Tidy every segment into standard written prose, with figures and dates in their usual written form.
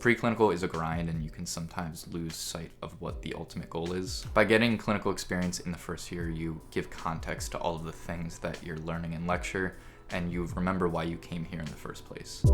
Preclinical is a grind and you can sometimes lose sight of what the ultimate goal is. By getting clinical experience in the first year, you give context to all of the things that you're learning in lecture, and you remember why you came here in the first place.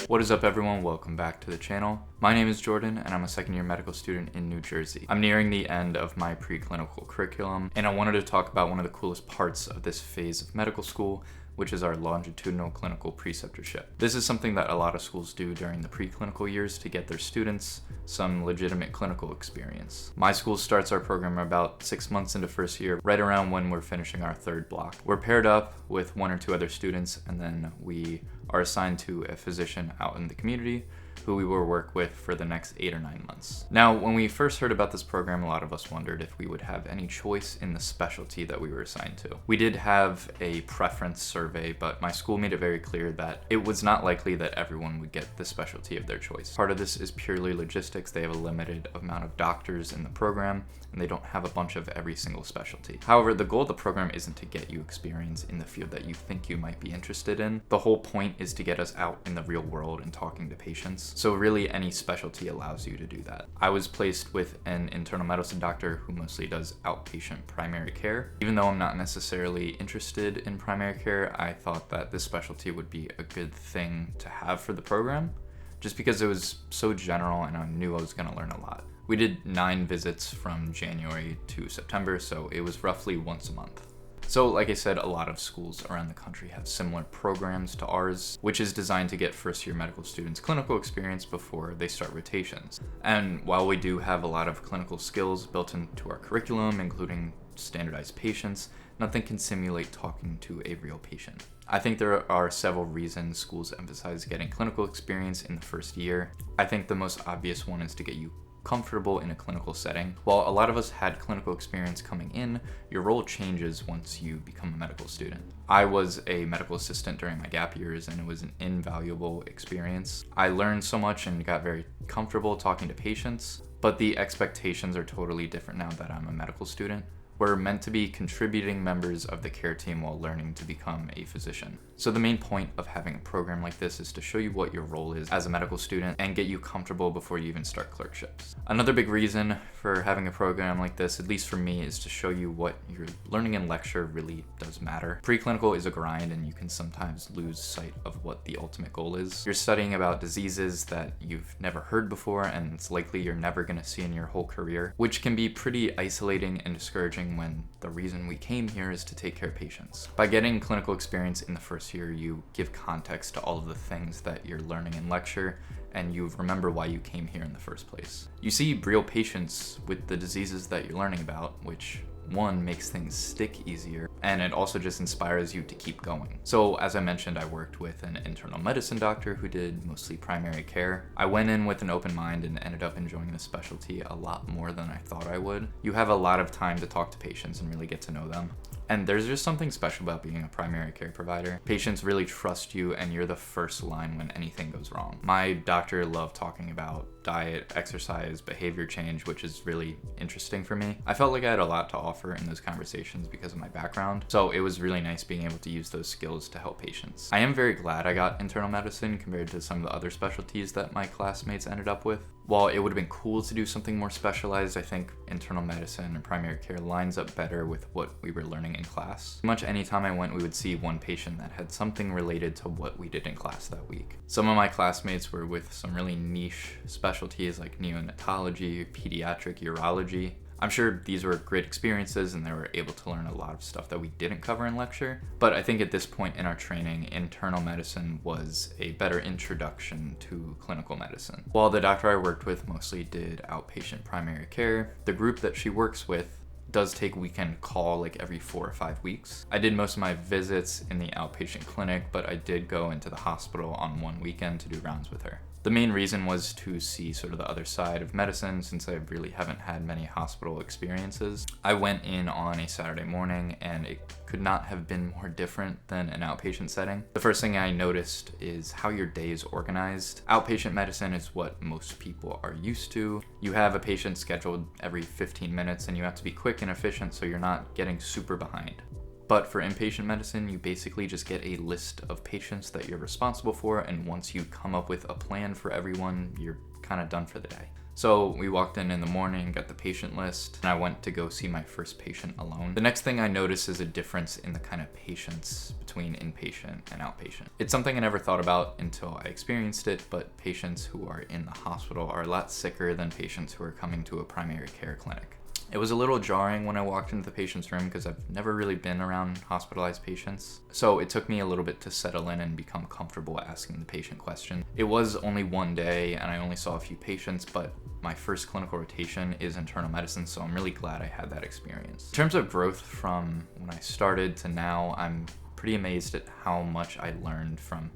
What is up, everyone? Welcome back to the channel. My name is Jordan and I'm a second year medical student in New Jersey. I'm nearing the end of my preclinical curriculum and I wanted to talk about one of the coolest parts of this phase of medical school, which is our longitudinal clinical preceptorship. This is something that a lot of schools do during the preclinical years to get their students some legitimate clinical experience. My school starts our program about 6 months into first year, right around when we're finishing our third block. We're paired up with 1 or 2 other students, and then we are assigned to a physician out in the community who we will work with for the next 8 or 9 months. Now, when we first heard about this program, a lot of us wondered if we would have any choice in the specialty that we were assigned to. We did have a preference survey, but my school made it very clear that it was not likely that everyone would get the specialty of their choice. Part of this is purely logistics. They have a limited amount of doctors in the program, and they don't have a bunch of every single specialty. However, the goal of the program isn't to get you experience in the field that you think you might be interested in. The whole point is to get us out in the real world and talking to patients. So really any specialty allows you to do that. I was placed with an internal medicine doctor who mostly does outpatient primary care. Even though I'm not necessarily interested in primary care, I thought that this specialty would be a good thing to have for the program, just because it was so general and I knew I was gonna learn a lot. We did 9 visits from January to September, so it was roughly once a month. So like I said, a lot of schools around the country have similar programs to ours, which is designed to get first year medical students clinical experience before they start rotations. And while we do have a lot of clinical skills built into our curriculum, including standardized patients, nothing can simulate talking to a real patient. I think there are several reasons schools emphasize getting clinical experience in the first year. I think the most obvious one is to get you comfortable in a clinical setting. While a lot of us had clinical experience coming in, your role changes once you become a medical student. I was a medical assistant during my gap years and it was an invaluable experience. I learned so much and got very comfortable talking to patients, but the expectations are totally different now that I'm a medical student. We're meant to be contributing members of the care team while learning to become a physician. So the main point of having a program like this is to show you what your role is as a medical student and get you comfortable before you even start clerkships. Another big reason for having a program like this, at least for me, is to show you what you're learning in lecture really does matter. Preclinical is a grind and you can sometimes lose sight of what the ultimate goal is. You're studying about diseases that you've never heard before and it's likely you're never gonna see in your whole career, which can be pretty isolating and discouraging when the reason we came here is to take care of patients. By getting clinical experience in the first year, you give context to all of the things that you're learning in lecture, and you remember why you came here in the first place. You see real patients with the diseases that you're learning about, which one, makes things stick easier, and it also just inspires you to keep going. So as I mentioned, I worked with an internal medicine doctor who did mostly primary care. I went in with an open mind and ended up enjoying the specialty a lot more than I thought I would. You have a lot of time to talk to patients and really get to know them. And there's just something special about being a primary care provider. Patients really trust you and you're the first line when anything goes wrong. My doctor loved talking about diet, exercise, behavior change, which is really interesting for me. I felt like I had a lot to offer in those conversations because of my background, so it was really nice being able to use those skills to help patients. I am very glad I got internal medicine compared to some of the other specialties that my classmates ended up with. While it would have been cool to do something more specialized, I think internal medicine and primary care lines up better with what we were learning in class. Pretty much anytime I went, we would see one patient that had something related to what we did in class that week. Some of my classmates were with some really niche specialties like neonatology, pediatric urology. I'm sure these were great experiences and they were able to learn a lot of stuff that we didn't cover in lecture, but I think at this point in our training, internal medicine was a better introduction to clinical medicine. While the doctor I worked with mostly did outpatient primary care, the group that she works with does take weekend call like every 4 or 5 weeks. I did most of my visits in the outpatient clinic, but I did go into the hospital on one weekend to do rounds with her. The main reason was to see sort of the other side of medicine, since I really haven't had many hospital experiences. I went in on a Saturday morning and it could not have been more different than an outpatient setting. The first thing I noticed is how your day is organized. Outpatient medicine is what most people are used to. You have a patient scheduled every 15 minutes and you have to be quick and efficient so you're not getting super behind. But for inpatient medicine, you basically just get a list of patients that you're responsible for, and once you come up with a plan for everyone, you're kind of done for the day. So we walked in the morning, got the patient list, and I went to go see my first patient alone. The next thing I noticed is a difference in the kind of patients between inpatient and outpatient. It's something I never thought about until I experienced it, but patients who are in the hospital are a lot sicker than patients who are coming to a primary care clinic. It was a little jarring when I walked into the patient's room because I've never really been around hospitalized patients. So it took me a little bit to settle in and become comfortable asking the patient question. It was only one day and I only saw a few patients, but my first clinical rotation is internal medicine, so I'm really glad I had that experience. In terms of growth from when I started to now, I'm pretty amazed at how much I learned from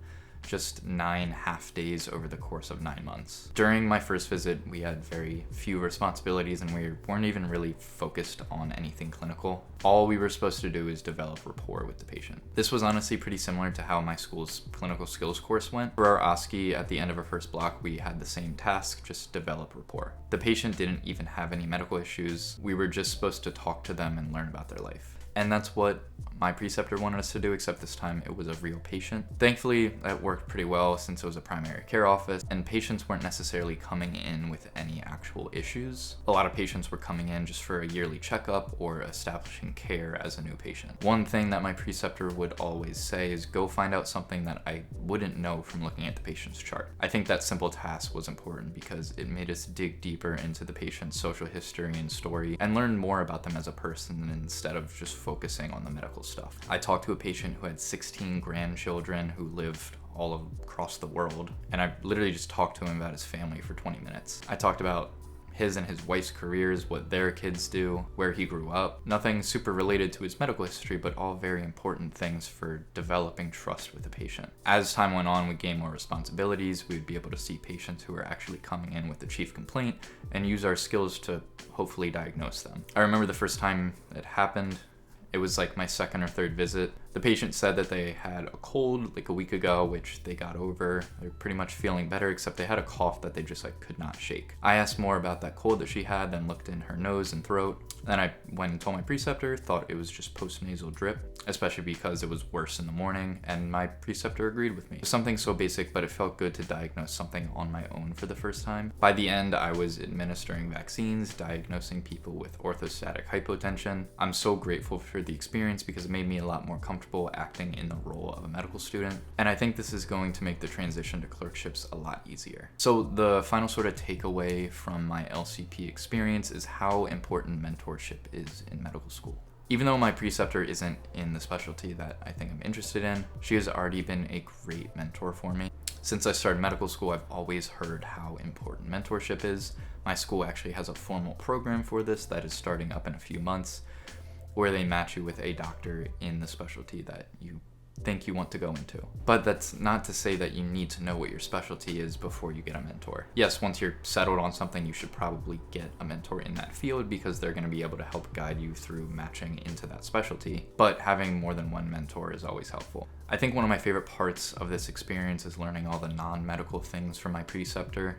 just 9 half days over the course of 9 months. During my first visit, we had very few responsibilities and we weren't even really focused on anything clinical. All we were supposed to do is develop rapport with the patient. This was honestly pretty similar to how my school's clinical skills course went. For our OSCE, at the end of our first block, we had the same task, just develop rapport. The patient didn't even have any medical issues. We were just supposed to talk to them and learn about their life. And that's what my preceptor wanted us to do, except this time it was a real patient. Thankfully, that worked pretty well since it was a primary care office and patients weren't necessarily coming in with any actual issues. A lot of patients were coming in just for a yearly checkup or establishing care as a new patient. One thing that my preceptor would always say is go find out something that I wouldn't know from looking at the patient's chart. I think that simple task was important because it made us dig deeper into the patient's social history and story and learn more about them as a person instead of just focusing on the medical stuff. I talked to a patient who had 16 grandchildren who lived all across the world, and I literally just talked to him about his family for 20 minutes. I talked about his and his wife's careers, what their kids do, where he grew up. Nothing super related to his medical history, but all very important things for developing trust with the patient. As time went on, we gained more responsibilities. We'd be able to see patients who were actually coming in with the chief complaint and use our skills to hopefully diagnose them. I remember the first time it happened. It was like my second or third visit. The patient said that they had a cold like a week ago, which they got over. They're pretty much feeling better, except they had a cough that they just could not shake. I asked more about that cold that she had, then looked in her nose and throat. Then I went and told my preceptor, thought it was just postnasal drip, especially because it was worse in the morning, and my preceptor agreed with me. It was something so basic, but it felt good to diagnose something on my own for the first time. By the end, I was administering vaccines, diagnosing people with orthostatic hypotension. I'm so grateful for the experience because it made me a lot more comfortable acting in the role of a medical student, and I think this is going to make the transition to clerkships a lot easier. So the final sort of takeaway from my LCP experience is how important mentorship is in medical school. Even though my preceptor isn't in the specialty that I think I'm interested in, she has already been a great mentor for me. Since I started medical school, I've always heard how important mentorship is. My school actually has a formal program for this that is starting up in a few months, where they match you with a doctor in the specialty that you think you want to go into. But that's not to say that you need to know what your specialty is before you get a mentor. Yes, once you're settled on something, you should probably get a mentor in that field because they're going to be able to help guide you through matching into that specialty. But having more than one mentor is always helpful. I think one of my favorite parts of this experience is learning all the non-medical things from my preceptor.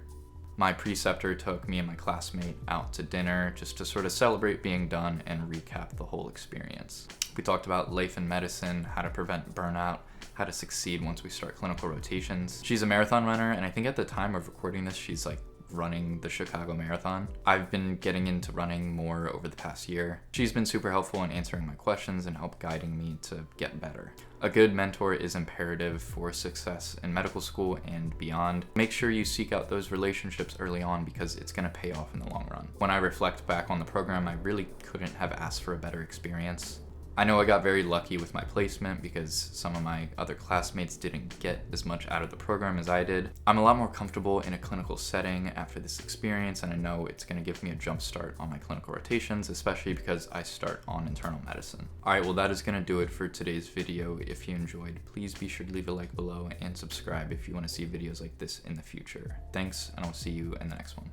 My preceptor took me and my classmate out to dinner just to sort of celebrate being done and recap the whole experience. We talked about life in medicine, how to prevent burnout, how to succeed once we start clinical rotations. She's a marathon runner, and I think at the time of recording this, she's running the Chicago Marathon. I've been getting into running more over the past year. She's been super helpful in answering my questions and help guiding me to get better. A good mentor is imperative for success in medical school and beyond. Make sure you seek out those relationships early on because it's going to pay off in the long run. When I reflect back on the program, I really couldn't have asked for a better experience. I know I got very lucky with my placement because some of my other classmates didn't get as much out of the program as I did. I'm a lot more comfortable in a clinical setting after this experience, and I know it's going to give me a jump start on my clinical rotations, especially because I start on internal medicine. Alright, well that is going to do it for today's video. If you enjoyed, please be sure to leave a like below and subscribe if you want to see videos like this in the future. Thanks, and I'll see you in the next one.